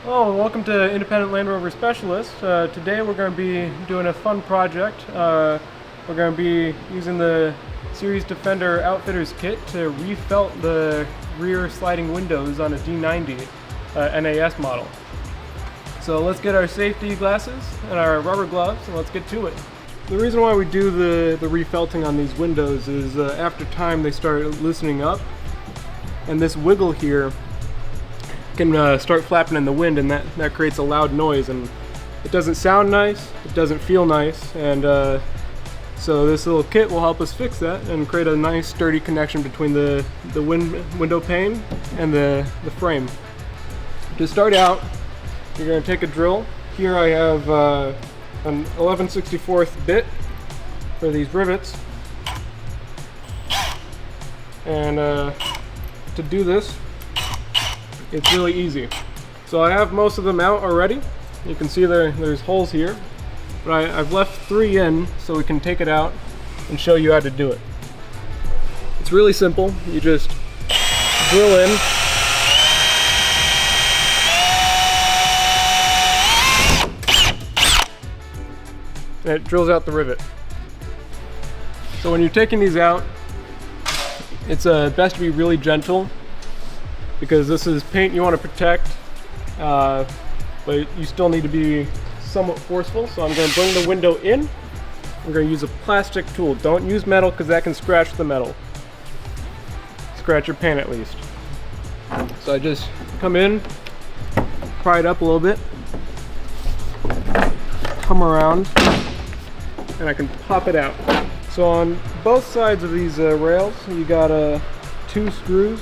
Oh, welcome to Independent Land Rover Specialist. Today we're going to be doing a fun project. We're going to be using the Series Defender Outfitters Kit to refelt the rear sliding windows on a D90 NAS model. So let's get our safety glasses and our rubber gloves and let's get to it. The reason why we do the refelting on these windows is after time they start loosening up, and this wiggle here can start flapping in the wind, and that creates a loud noise, and it doesn't sound nice, it doesn't feel nice, and so this little kit will help us fix that and create a nice sturdy connection between the window pane and the frame. To start out, you're going to take a drill. Here I have an 11/64 bit for these rivets, and to do this, it's really easy. So I have most of them out already. You can see there's holes here, but I've left 3 in so we can take it out and show you how to do it. It's really simple. You just drill in, and it drills out the rivet. So when you're taking these out, it's best to be really gentle, because this is paint you want to protect, but you still need to be somewhat forceful. So I'm going to bring the window in. I'm going to use a plastic tool. Don't use metal because that can scratch the metal. Scratch your paint at least. So I just come in, pry it up a little bit, come around, and I can pop it out. So on both sides of these rails, you got 2 screws.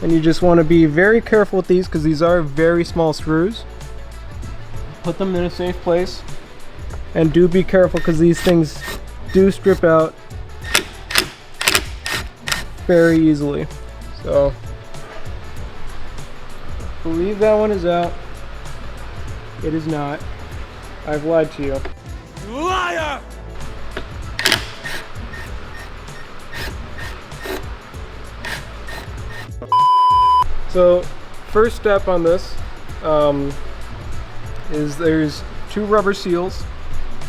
And you just want to be very careful with these because these are very small screws. Put them in a safe place, and do be careful because these things do strip out very easily. So I believe that one is out. It is not. I've lied to you. Liar! So first step on this is there's 2 rubber seals.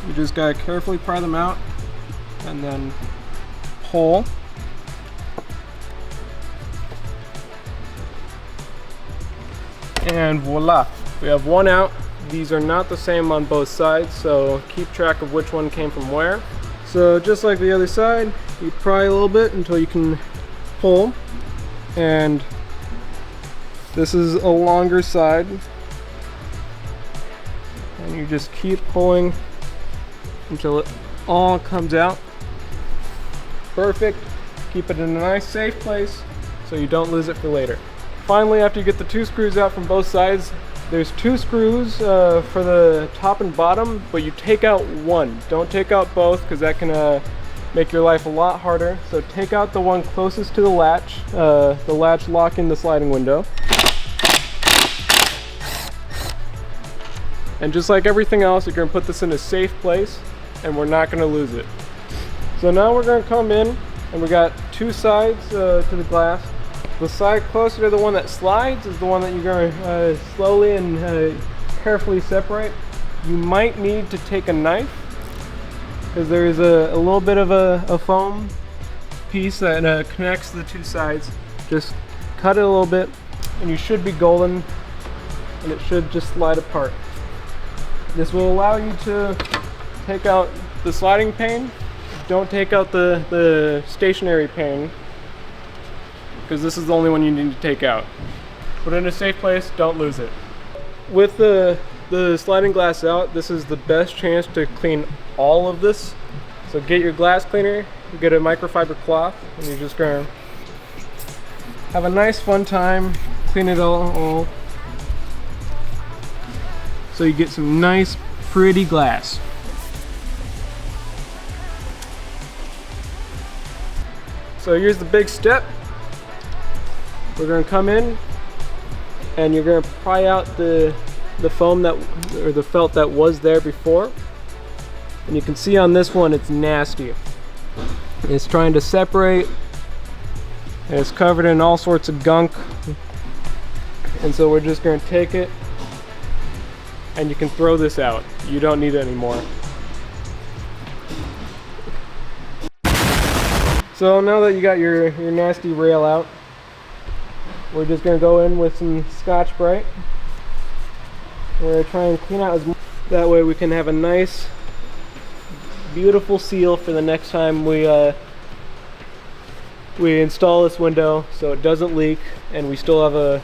You just gotta carefully pry them out and then pull. And voila, we have 1 out. These are not the same on both sides, so keep track of which one came from where. So just like the other side, you pry a little bit until you can pull, and this is a longer side, and you just keep pulling until it all comes out. Perfect. Keep it in a nice safe place so you don't lose it for later. Finally, after you get the 2 screws out from both sides, there's 2 screws for the top and bottom, but you take out 1. Don't take out both because that can make your life a lot harder. So take out the one closest to the latch locking the sliding window. And just like everything else, you're going to put this in a safe place, and we're not going to lose it. So now we're going to come in, and we got 2 sides to the glass. The side closer to the one that slides is the one that you're going to slowly and carefully separate. You might need to take a knife, because there is a little bit of a foam piece that connects the 2 sides. Just cut it a little bit, and you should be golden, and it should just slide apart. This will allow you to take out the sliding pane. Don't take out the stationary pane, because this is the only one you need to take out. Put it in a safe place, don't lose it. With the sliding glass out, this is the best chance to clean all of this. So get your glass cleaner, you get a microfiber cloth, and you're just gonna have a nice fun time, clean it all. So you get some nice, pretty glass. So here's the big step. We're going to come in, and you're going to pry out the foam or the felt that was there before. And you can see on this one, it's nasty. It's trying to separate, and it's covered in all sorts of gunk. And so we're just going to take it, and you can throw this out. You don't need it anymore. So now that you got your nasty rail out, we're just going to go in with some Scotch-Brite. We're going to try and clean out as much. That way we can have a nice, beautiful seal for the next time we install this window, so it doesn't leak and we still have a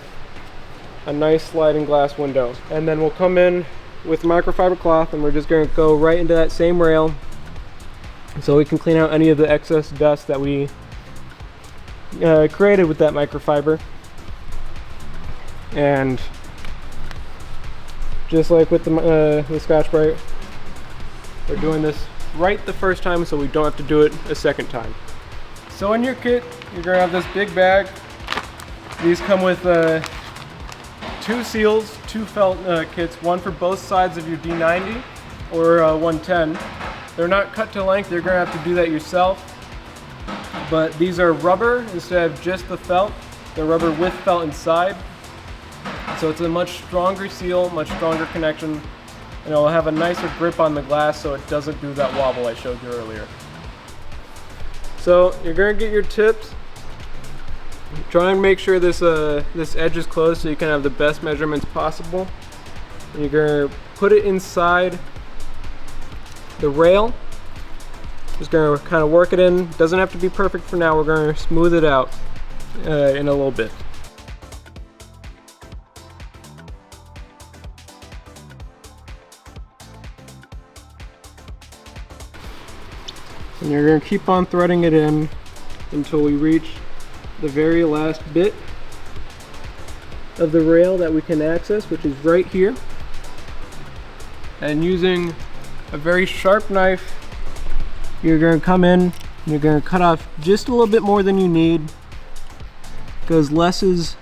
nice sliding glass window. And then we'll come in with microfiber cloth, and we're just going to go right into that same rail so we can clean out any of the excess dust that we created with that microfiber. And just like with the Scotch-Brite, we're doing this right the first time so we don't have to do it a second time. So in your kit, you're going to have this big bag. These come with 2 seals, 2 felt kits, one for both sides of your D90 or 110. They're not cut to length, you're going to have to do that yourself. But these are rubber instead of just the felt. They're rubber with felt inside. So it's a much stronger seal, much stronger connection, and it'll have a nicer grip on the glass so it doesn't do that wobble I showed you earlier. So you're going to get your tips. Try and make sure this edge is closed so you can have the best measurements possible. And you're going to put it inside the rail. Just going to kind of work it in. Doesn't have to be perfect for now. We're going to smooth it out in a little bit. And you're going to keep on threading it in until we reach the very last bit of the rail that we can access, which is right here. And using a very sharp knife, you're going to come in and you're going to cut off just a little bit more than you need, because less is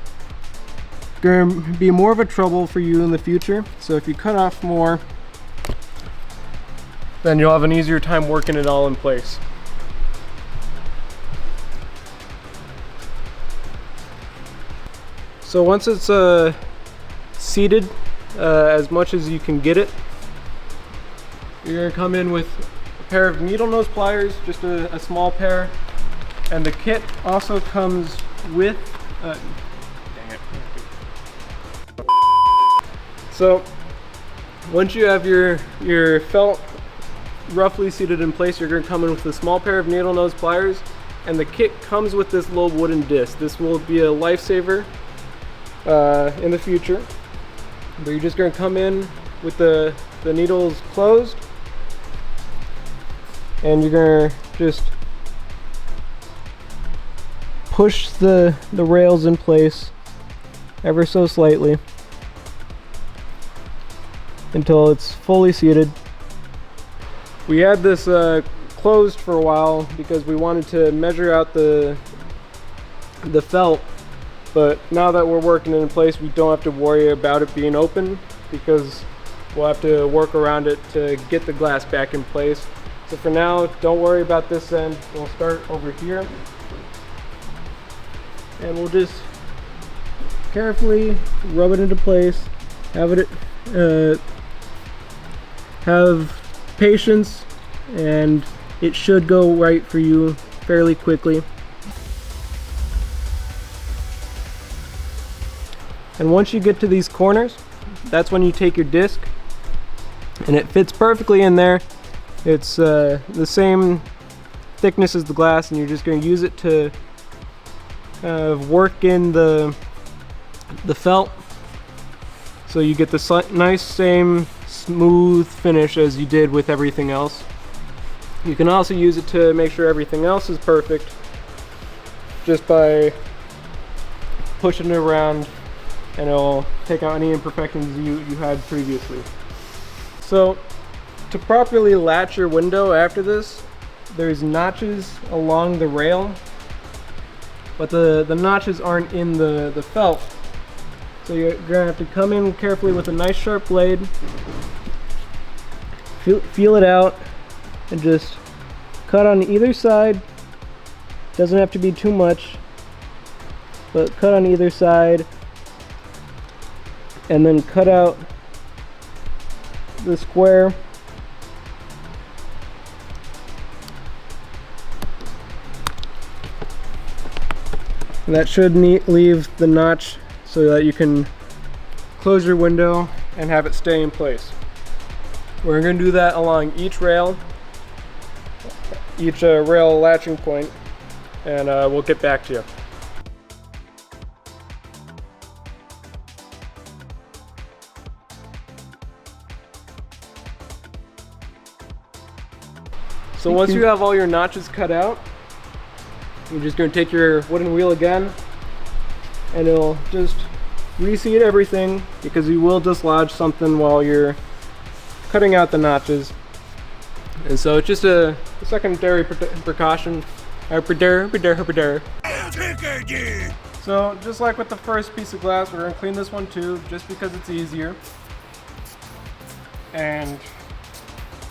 going to be more of a trouble for you in the future. So if you cut off more, then you'll have an easier time working it all in place. So once it's seated as much as you can get it, you're going to come in with a pair of needle nose pliers, just a small pair, and the kit also comes with dang it. So once you have your felt roughly seated in place, you're going to come in with a small pair of needle nose pliers, and the kit comes with this little wooden disc. This will be a lifesaver in the future, but you're just going to come in with the needles closed, and you're going to just push the rails in place ever so slightly until it's fully seated. We had this closed for a while because we wanted to measure out the felt, but now that we're working it in place, we don't have to worry about it being open because we'll have to work around it to get the glass back in place. So for now, don't worry about this end. We'll start over here, and we'll just carefully rub it into place. Have patience, and it should go right for you fairly quickly. And once you get to these corners, that's when you take your disc, and it fits perfectly in there. It's the same thickness as the glass, and you're just going to use it to work in the felt so you get the nice same smooth finish as you did with everything else. You can also use it to make sure everything else is perfect just by pushing it around, and it'll take out any imperfections you had previously. So to properly latch your window after this, there's notches along the rail, but the notches aren't in the felt. So you're gonna have to come in carefully with a nice sharp blade, feel it out, and just cut on either side. Doesn't have to be too much, but cut on either side and then cut out the square. And that should leave the notch so that you can close your window and have it stay in place. We're going to do that along each rail, each rail latching point, and we'll get back to you. So once you have all your notches cut out, you're just going to take your wooden wheel again, and it'll just reseat everything, because you will dislodge something while you're cutting out the notches. And so it's just a secondary precaution. So just like with the first piece of glass, we're going to clean this one too, just because it's easier. And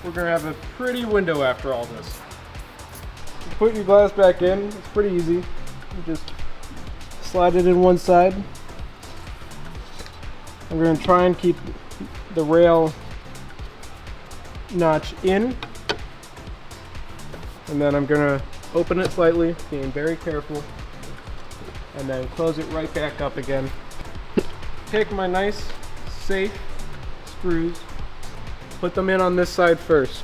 we're going to have a pretty window after all this. You put your glass back in, it's pretty easy. You just slide it in one side. I'm going to try and keep the rail notch in. And then I'm going to open it slightly, being very careful. And then close it right back up again. Take my nice, safe screws, put them in on this side first.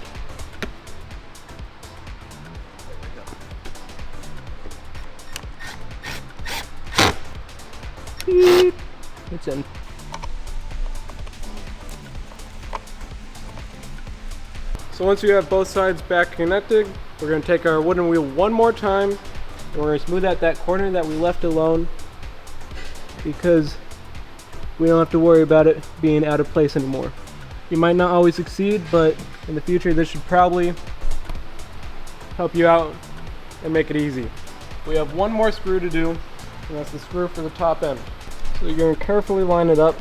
Beep. It's in. So once you have both sides back connected, we're going to take our wooden wheel one more time, and we're going to smooth out that corner that we left alone, because we don't have to worry about it being out of place anymore. You might not always succeed, but in the future this should probably help you out and make it easy. We have one more screw to do, and that's the screw for the top end. So you're going to carefully line it up.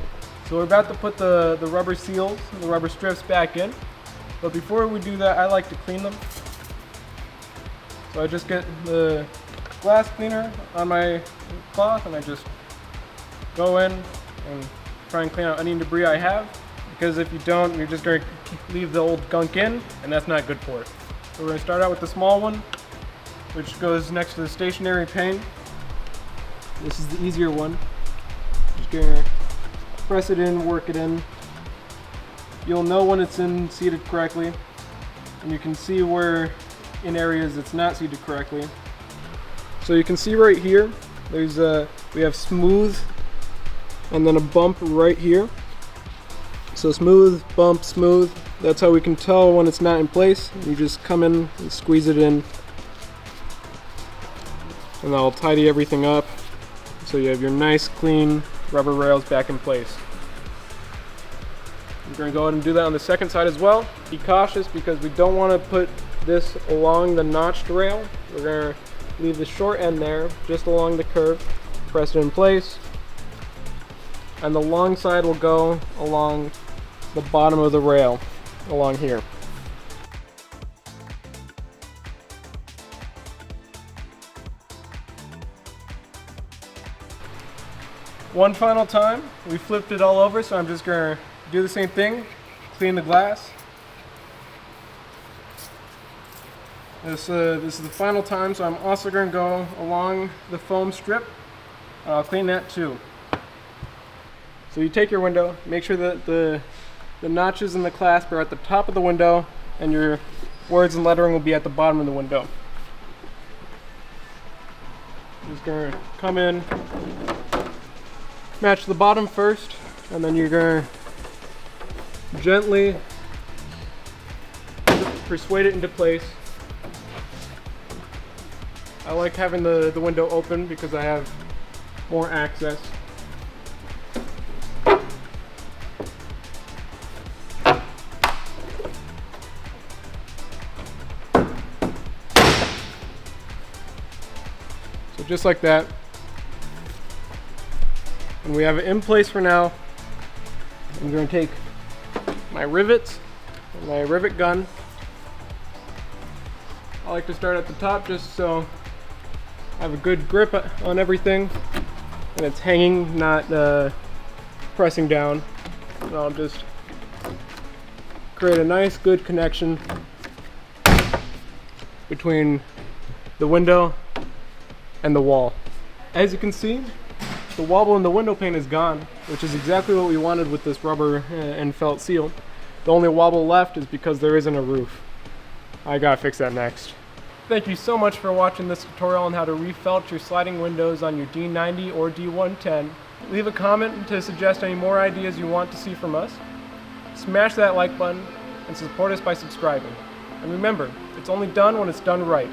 So we're about to put the rubber seals, the rubber strips back in. But before we do that, I like to clean them. So I just get the glass cleaner on my cloth, and I just go in and try and clean out any debris I have. Because if you don't, you're just going to leave the old gunk in, and that's not good for it. So we're going to start out with the small one, which goes next to the stationary pane. This is the easier one. Just going to press it in, work it in. You'll know when it's in seated correctly, and you can see where in areas it's not seated correctly. So you can see right here, there's we have smooth and then a bump right here. So smooth, bump, smooth. That's how we can tell when it's not in place. You just come in and squeeze it in, and that'll tidy everything up. So you have your nice clean rubber rails back in place. We're going to go ahead and do that on the second side as well. Be cautious, because we don't want to put this along the notched rail. We're going to leave the short end there, just along the curve. Press it in place. And the long side will go along the bottom of the rail, along here. One final time, we flipped it all over, so I'm just going to do the same thing, clean the glass. This is the final time, so I'm also going to go along the foam strip. I'll clean that too. So you take your window, make sure that the notches and the clasp are at the top of the window, and your words and lettering will be at the bottom of the window. Just going to come in, match the bottom first, and then you're going to gently persuade it into place. I like having the window open because I have more access. So just like that. And we have it in place for now. I'm going to take my rivets and my rivet gun. I like to start at the top just so I have a good grip on everything, and it's hanging, not pressing down. And I'll just create a nice good connection between the window and the wall. As you can see, the wobble in the window pane is gone, which is exactly what we wanted with this rubber and felt seal. The only wobble left is because there isn't a roof. I gotta fix that next. Thank you so much for watching this tutorial on how to refelt your sliding windows on your D90 or D110. Leave a comment to suggest any more ideas you want to see from us. Smash that like button and support us by subscribing. And remember, it's only done when it's done right.